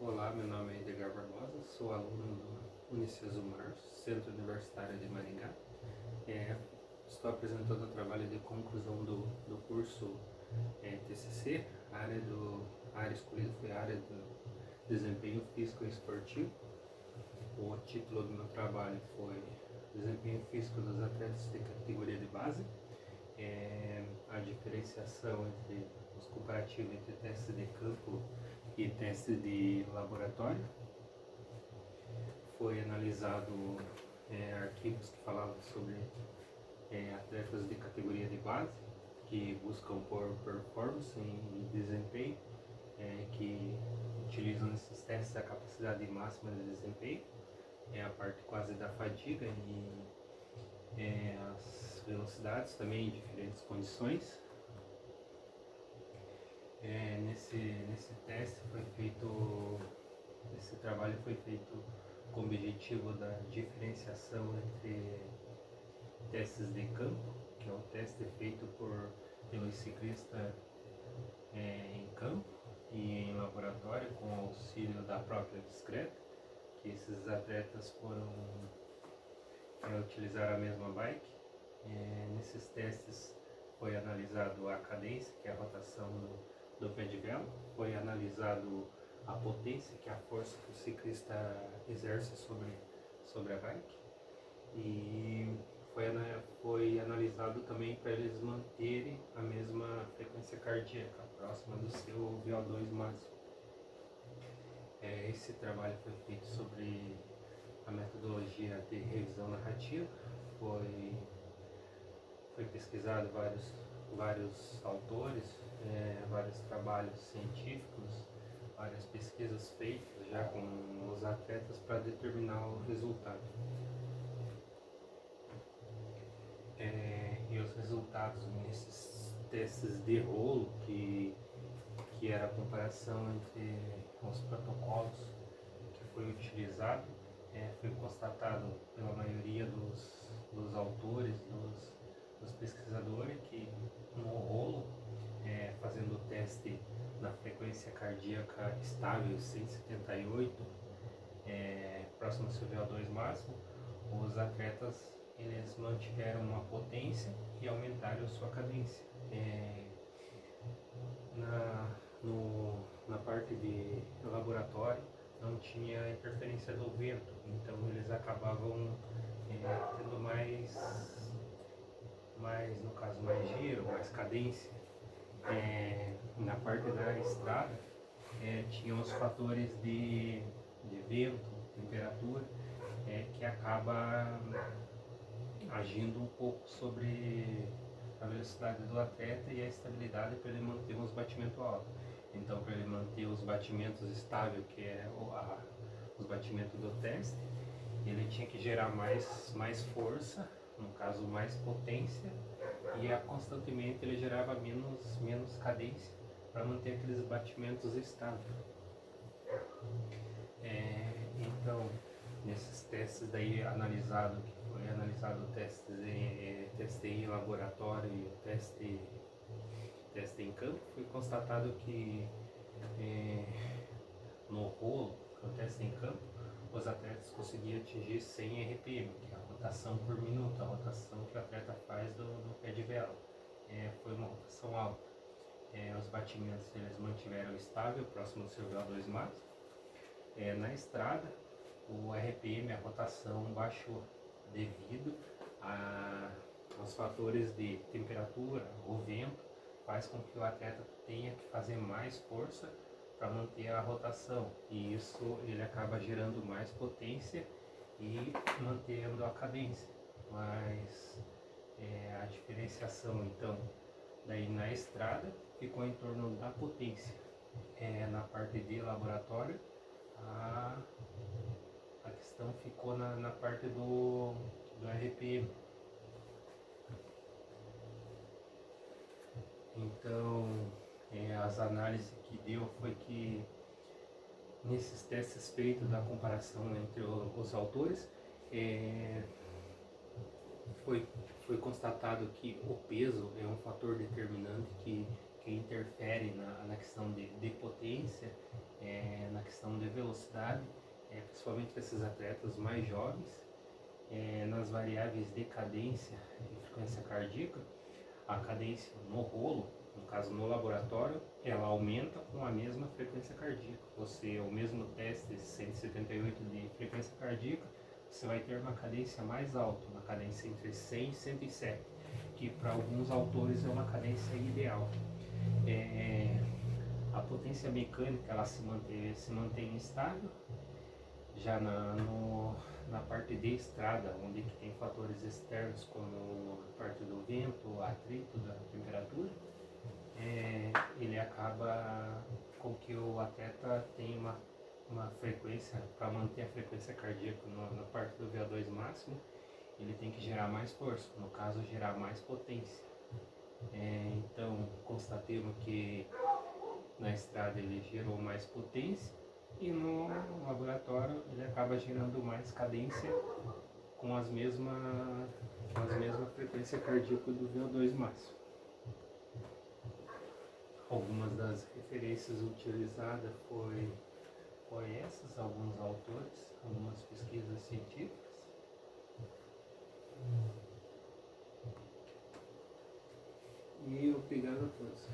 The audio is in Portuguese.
Olá, meu nome é Edgar Barbosa, sou aluno do Unicesumar, Centro Universitário de Maringá. Estou apresentando o trabalho de conclusão do curso TCC. A área escolhida foi a área do desempenho físico e esportivo. O título do meu trabalho foi Desempenho Físico dos Atletas de Categoria de Base. A diferenciação entre os comparativos entre testes de campo e testes de laboratório. Foi analisado artigos que falavam sobre atletas de categoria de base que buscam por performance e desempenho, que utilizam nesses testes a capacidade máxima de desempenho, a parte quase da fadiga e as velocidades também em diferentes condições. Nesse teste esse trabalho foi feito com o objetivo da diferenciação entre testes de campo, que é o teste feito pelos ciclistas em campo e em laboratório com o auxílio da própria bicicleta, que esses atletas foram utilizar a mesma bike. Nesses testes foi analisado a cadência, que é a rotação do pé de vela, foi analisado a potência, que é a força que o ciclista exerce sobre a bike, e foi analisado também para eles manterem a mesma frequência cardíaca, próxima do seu VO2 máximo. Esse trabalho foi feito sobre a metodologia de revisão narrativa. Foi pesquisado vários autores, vários trabalhos científicos, várias pesquisas feitas já com os atletas para determinar o resultado. E os resultados nesses testes de rolo, que era a comparação entre os protocolos que foi utilizado, foi constatado pela maioria dos autores, dos pesquisadores, que no rolo, fazendo o teste na frequência cardíaca estável 178, próximo ao seu VO2 máximo, os atletas eles mantiveram uma potência e aumentaram sua cadência. Na parte de laboratório não tinha interferência do vento, então eles acabavam tendo mais, no caso, mais giro, mais cadência. Na parte da estrada tinha os fatores de vento, temperatura, que acaba agindo um pouco sobre a velocidade do atleta e a estabilidade para ele manter os batimentos altos. Então, para ele manter os batimentos estáveis, que é os batimentos do teste, ele tinha que gerar mais força, no caso mais potência, e constantemente ele gerava menos cadência para manter aqueles batimentos estáveis. Então, nesses testes daí foi analisado teste em laboratório e teste em campo, foi constatado que no rolo, que é o teste em campo, os atletas conseguiam atingir 100 RPM, que é a rotação por minuto, a rotação que o atleta faz do pé de vela. Foi uma rotação alta. Os batimentos eles mantiveram estável, próximo do seu VO2 máximo. Na estrada, o RPM, a rotação, baixou devido aos fatores de temperatura, o vento, faz com que o atleta tenha que fazer mais força para manter a rotação, e isso ele acaba gerando mais potência e mantendo a cadência. Mas a diferenciação, então, daí na estrada ficou em torno da potência. Na parte de laboratório, a questão ficou na parte do RPM. Então, as análises que deu foi que nesses testes feitos da comparação entre os autores, foi constatado que o peso é um fator determinante que que interfere na questão de potência, na questão de velocidade, principalmente para esses atletas mais jovens, nas variáveis de cadência e frequência cardíaca. A cadência no rolo, no caso no laboratório, ela aumenta com a mesma frequência cardíaca. O mesmo teste de 178 de frequência cardíaca, você vai ter uma cadência mais alta, uma cadência entre 100 e 107, que para alguns autores é uma cadência ideal. A potência mecânica ela se mantém estável. Já na parte de estrada, onde que tem fatores externos como a parte do vento, o atrito da temperatura, ele acaba com que o atleta tenha uma frequência, para manter a frequência cardíaca na parte do VO2 máximo, ele tem que gerar mais força, no caso gerar mais potência. Então constatamos que na estrada ele gerou mais potência e no laboratório ele acaba gerando mais cadência com as mesmas frequência cardíaca do VO2 máximo. Algumas das referências utilizadas foi essas, alguns autores, algumas pesquisas científicas. E obrigado a todos.